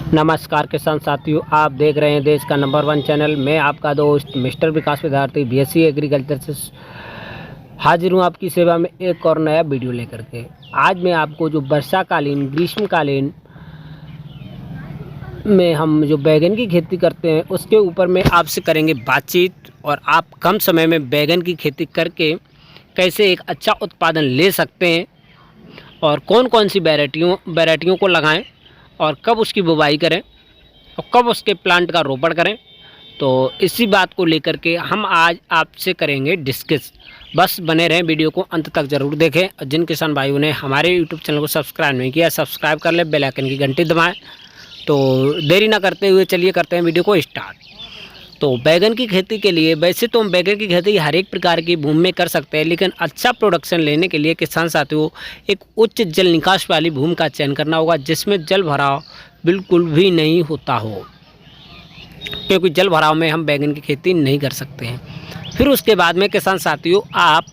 नमस्कार किसान साथियों, आप देख रहे हैं देश का नंबर 1 चैनल। मैं आपका दोस्त मिस्टर विकास विद्यार्थी बीएससी एग्रीकल्चर से हाजिर हूँ आपकी सेवा में एक और नया वीडियो लेकर के। आज मैं आपको जो वर्षाकालीन ग्रीष्मकालीन में हम जो बैगन की खेती करते हैं उसके ऊपर में आपसे करेंगे बातचीत, और आप कम समय में बैगन की खेती करके कैसे एक अच्छा उत्पादन ले सकते हैं और कौन कौन सी वैरायटियों को लगाएं और कब उसकी बुवाई करें और कब उसके प्लांट का रोपण करें। तो इसी बात को लेकर के हम आज आपसे करेंगे डिस्कस। बस बने रहें, वीडियो को अंत तक ज़रूर देखें। और जिन किसान भाइयों ने हमारे यूट्यूब चैनल को सब्सक्राइब नहीं किया, सब्सक्राइब कर लें, बेल आइकन की घंटी दबाएं। तो देरी ना करते हुए चलिए करते हैं वीडियो को स्टार्ट। तो बैगन की खेती के लिए, वैसे तो हम बैगन की खेती हर एक प्रकार की भूमि में कर सकते हैं, लेकिन अच्छा प्रोडक्शन लेने के लिए किसान साथियों एक उच्च जल निकास वाली भूमि का चयन करना होगा, जिसमें जल भराव बिल्कुल भी नहीं होता हो, क्योंकि जल भराव में हम बैगन की खेती नहीं कर सकते हैं। फिर उसके बाद में किसान साथियों आप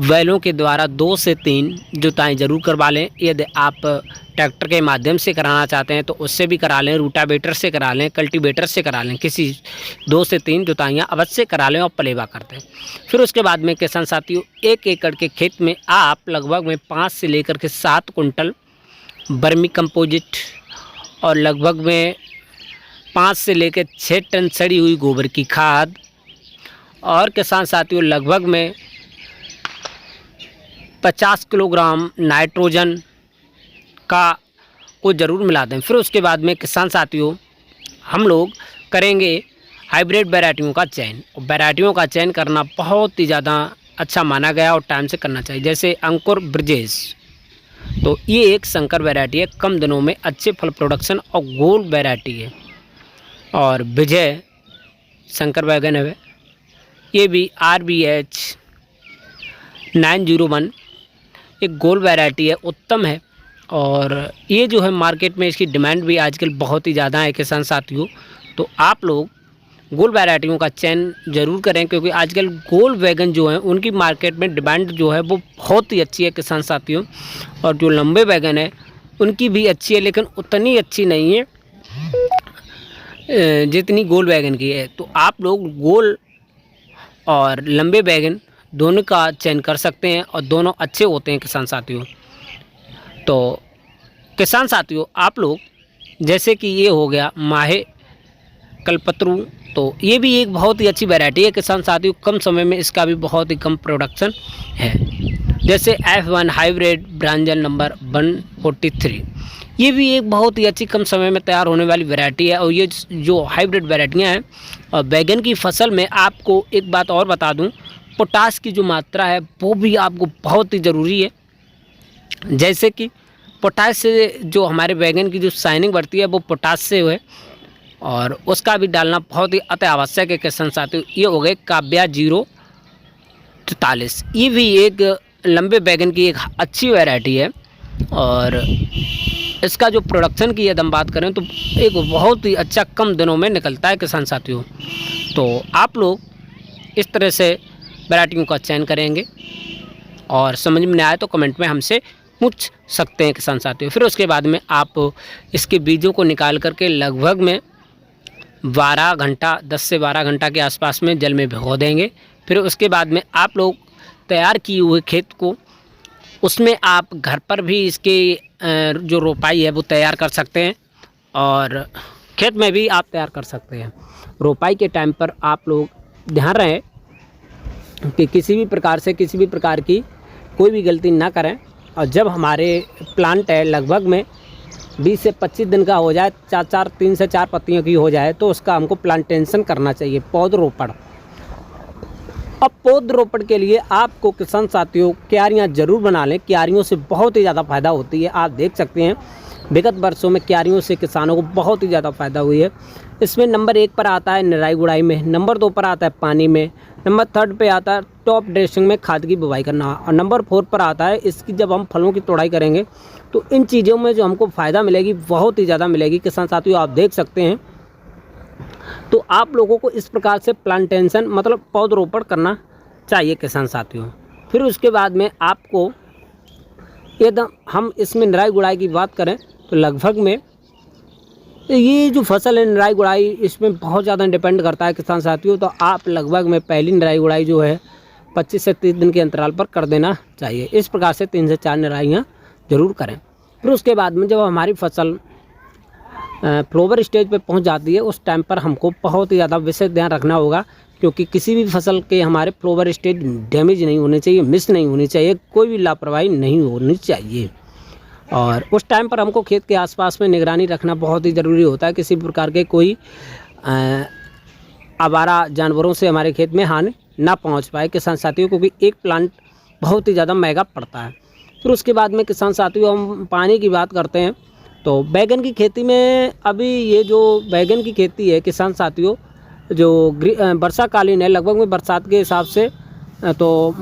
बैलों के द्वारा 2 से 3 जुताई ज़रूर करवा लें। यदि आप ट्रैक्टर के माध्यम से कराना चाहते हैं तो उससे भी करा लें, रूटावेटर से करा लें, कल्टीवेटर से करा लें, किसी 2 से 3 जुताइयाँ अवश्य करा लें और पलेवा कर दें। फिर उसके बाद में किसान साथियों 1 एकड़ के खेत में आप लगभग में 5 से लेकर के 7 कुंटल वर्मी कंपोजिट और लगभग में 5 से लेकर 6 टन सड़ी हुई गोबर की खाद, और किसान साथियों लगभग में 50 किलोग्राम नाइट्रोजन को ज़रूर मिला दें। फिर उसके बाद में किसान साथियों हम लोग करेंगे हाइब्रिड वैरायटियों का चयन। और वैरायटियों का चयन करना बहुत ही ज़्यादा अच्छा माना गया और टाइम से करना चाहिए। जैसे अंकुर ब्रजेश, तो ये एक संकर वैरायटी है, कम दिनों में अच्छे फल प्रोडक्शन और गोल वैरायटी है। और विजय संकर बैगन है, ये भी RBH 901 एक गोल वैरायटी है, उत्तम है। और ये जो है मार्केट में इसकी डिमांड भी आजकल बहुत ही ज़्यादा है किसान साथियों। तो आप लोग गोल वैरायटियों का चयन ज़रूर करें, क्योंकि आजकल गोल बैगन जो हैं उनकी मार्केट में डिमांड जो है वो बहुत ही अच्छी है किसान साथियों। और जो लंबे बैगन है उनकी भी अच्छी है, लेकिन उतनी अच्छी नहीं है जितनी गोल बैगन की है। तो आप लोग गोल और लंबे बैगन दोनों का चयन कर सकते हैं और दोनों अच्छे होते हैं किसान साथियों। तो किसान साथियों आप लोग जैसे कि ये हो गया माहे कल्पतरू, तो ये भी एक बहुत ही अच्छी वैरायटी है किसान साथियों, कम समय में इसका भी बहुत ही कम प्रोडक्शन है। जैसे F1 हाइब्रिड ब्रांजल नंबर 143, ये भी एक बहुत ही अच्छी कम समय में तैयार होने वाली वैरायटी है। और ये जो हाइब्रिड वैरायटियाँ हैं, और बैगन की फसल में आपको एक बात और बता दूं, पोटास की जो मात्रा है वो भी आपको बहुत ही ज़रूरी है। जैसे कि पोटास से जो हमारे बैगन की जो शाइनिंग बढ़ती है वो पोटास से है, और उसका भी डालना बहुत ही अति आवश्यक है किसान साथियों। ये हो गए काव्या 043, ये भी एक लंबे बैगन की एक अच्छी वैरायटी है। और इसका जो प्रोडक्शन की यदि हम बात करें तो एक बहुत ही अच्छा कम दिनों में निकलता है किसान साथियों। तो आप लोग इस तरह से वैरायटियों का चयन करेंगे, और समझ में नहीं आए तो कमेंट में हमसे पूछ सकते हैं किसान साथियों। फिर उसके बाद में आप इसके बीजों को निकाल करके लगभग में 12 घंटा 10 से 12 घंटा के आसपास में जल में भिगो देंगे। फिर उसके बाद में आप लोग तैयार किए हुए खेत को, उसमें आप घर पर भी इसके जो रोपाई है वो तैयार कर सकते हैं, और खेत में भी आप तैयार कर सकते हैं। रोपाई के टाइम पर आप लोग ध्यान रहे कि किसी भी प्रकार की कोई भी गलती ना करें। और जब हमारे प्लांट है लगभग में 20 से 25 दिन का हो जाए, 3 से 4 पत्तियों की हो जाए, तो उसका हमको प्लांटेशन करना चाहिए, पौधरोपण। अब पौधरोपण के लिए आपको किसान साथियों क्यारियाँ ज़रूर बना लें। क्यारियों से बहुत ही ज़्यादा फ़ायदा होती है। आप देख सकते हैं विगत वर्षों में क्यारियों से किसानों को बहुत ही ज़्यादा फ़ायदा हुई है। इसमें नंबर 1 पर आता है निराई गुड़ाई में, नंबर 2 पर आता है पानी में, नंबर 3 पे आता है टॉप ड्रेसिंग में खाद की बुवाई करना, और नंबर 4 पर आता है इसकी जब हम फलों की तोड़ाई करेंगे। तो इन चीज़ों में जो हमको फ़ायदा मिलेगी बहुत ही ज़्यादा मिलेगी किसान साथियों, आप देख सकते हैं। तो आप लोगों को इस प्रकार से प्लांटेशन मतलब पौधरोपण करना चाहिए किसान साथियों। फिर उसके बाद में आपको एकदम हम इसमें निराई गुड़ाई की बात करें तो लगभग में ये जो फसल है निराई गुड़ाई, इसमें बहुत ज़्यादा डिपेंड करता है किसान साथियों। तो आप लगभग में पहली निराई गुड़ाई जो है 25 से 30 दिन के अंतराल पर कर देना चाहिए। इस प्रकार से 3 से 4 निराइयाँ ज़रूर करें। फिर उसके बाद में जब हमारी फसल फ्लोवर स्टेज पे पहुंच जाती है, उस टाइम पर हमको बहुत ही ज़्यादा विशेष ध्यान रखना होगा, क्योंकि किसी भी फसल के हमारे फ्लोवर स्टेज डैमेज नहीं होने चाहिए, मिस नहीं होनी चाहिए, कोई भी लापरवाही नहीं होनी चाहिए। और उस टाइम पर हमको खेत के आसपास में निगरानी रखना बहुत ही ज़रूरी होता है, किसी भी प्रकार के कोई आवारा जानवरों से हमारे खेत में हानि ना पहुंच पाए किसान साथियों, क्योंकि एक प्लांट बहुत ही ज़्यादा महंगा पड़ता है। फिर उसके बाद में किसान साथियों हम पानी की बात करते हैं। तो बैगन की खेती में अभी ये जो बैगन की खेती है किसान साथियों, जो वर्षाकालीन है, लगभग में बरसात के हिसाब से तो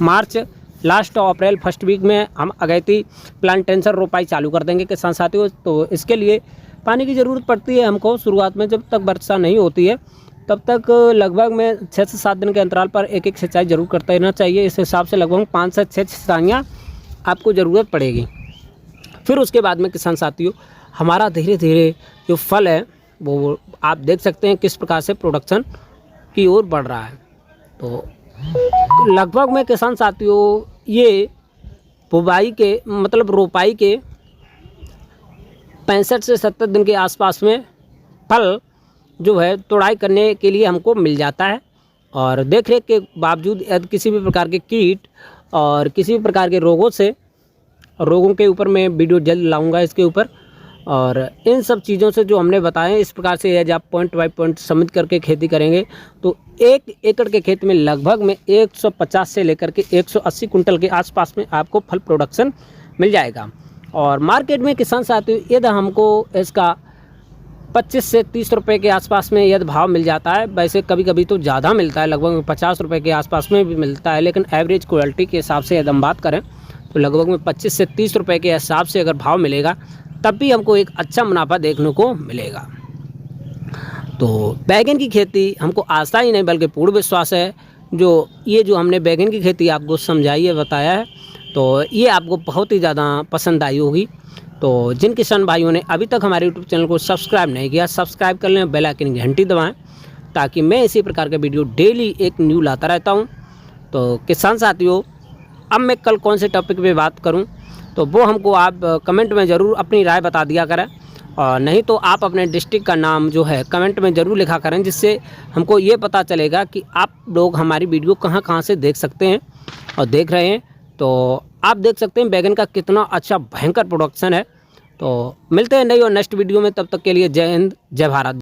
मार्च लास्ट और अप्रैल फर्स्ट वीक में हम अगैती प्लांटेशन रोपाई चालू कर देंगे किसान साथियों। तो इसके लिए पानी की ज़रूरत पड़ती है हमको शुरुआत में, जब तक वर्षा नहीं होती है तब तक लगभग में 6 से 7 दिन के अंतराल पर एक सिंचाई जरूर करते रहना चाहिए। इस हिसाब से लगभग 5 से 6 सिंचाइयाँ आपको ज़रूरत पड़ेगी। फिर उसके बाद में किसान साथियों हमारा धीरे धीरे जो फल है वो आप देख सकते हैं किस प्रकार से प्रोडक्शन की ओर बढ़ रहा है। तो लगभग में किसान साथियों ये बुवाई के मतलब रोपाई के 65 से 70 दिन के आसपास में फल जो है तोड़ाई करने के लिए हमको मिल जाता है। और देख रेख के बावजूद यदि किसी भी प्रकार के कीट और किसी भी प्रकार के रोगों के ऊपर मैं वीडियो जल्द लाऊंगा इसके ऊपर। और इन सब चीज़ों से जो हमने बताए इस प्रकार से यदि आप पॉइंट बाई पॉइंट समझ करके खेती करेंगे तो 1 एकड़ के खेत में लगभग में 150 से लेकर के 180 कुंटल के आसपास में आपको फल प्रोडक्शन मिल जाएगा। और मार्केट में किसान साथियों यदि हमको इसका 25 से 30 रुपये के आसपास में यदि भाव मिल जाता है, वैसे कभी कभी तो ज़्यादा मिलता है, लगभग 50 रुपये के आसपास में भी मिलता है, लेकिन एवरेज क्वालिटी के हिसाब से यदि हम बात करें तो लगभग में 25 से 30 रुपये के हिसाब से अगर भाव मिलेगा तब भी हमको एक अच्छा मुनाफा देखने को मिलेगा। तो बैगन की खेती हमको आशा ही नहीं बल्कि पूर्ण विश्वास है, जो हमने बैगन की खेती आपको समझाई है, बताया है, तो ये आपको बहुत ही ज़्यादा पसंद आई होगी। तो जिन किसान भाइयों ने अभी तक हमारे यूट्यूब चैनल को सब्सक्राइब नहीं किया, सब्सक्राइब कर लें, बेल आइकन की घंटी दबाएं, ताकि मैं इसी प्रकार के वीडियो डेली एक न्यू लाता रहता हूं। तो किसान साथियों अब मैं कल कौन से टॉपिक पे बात करूं तो वो हमको आप कमेंट में ज़रूर अपनी राय बता दिया करें, और नहीं तो आप अपने डिस्ट्रिक्ट का नाम जो है कमेंट में ज़रूर लिखा करें, जिससे हमको ये पता चलेगा कि आप लोग हमारी वीडियो कहाँ कहाँ से देख सकते हैं और देख रहे हैं। तो आप देख सकते हैं बैगन का कितना अच्छा भयंकर प्रोडक्शन है। तो मिलते हैं नई और नेक्स्ट वीडियो में, तब तक के लिए जय हिंद जय भारत।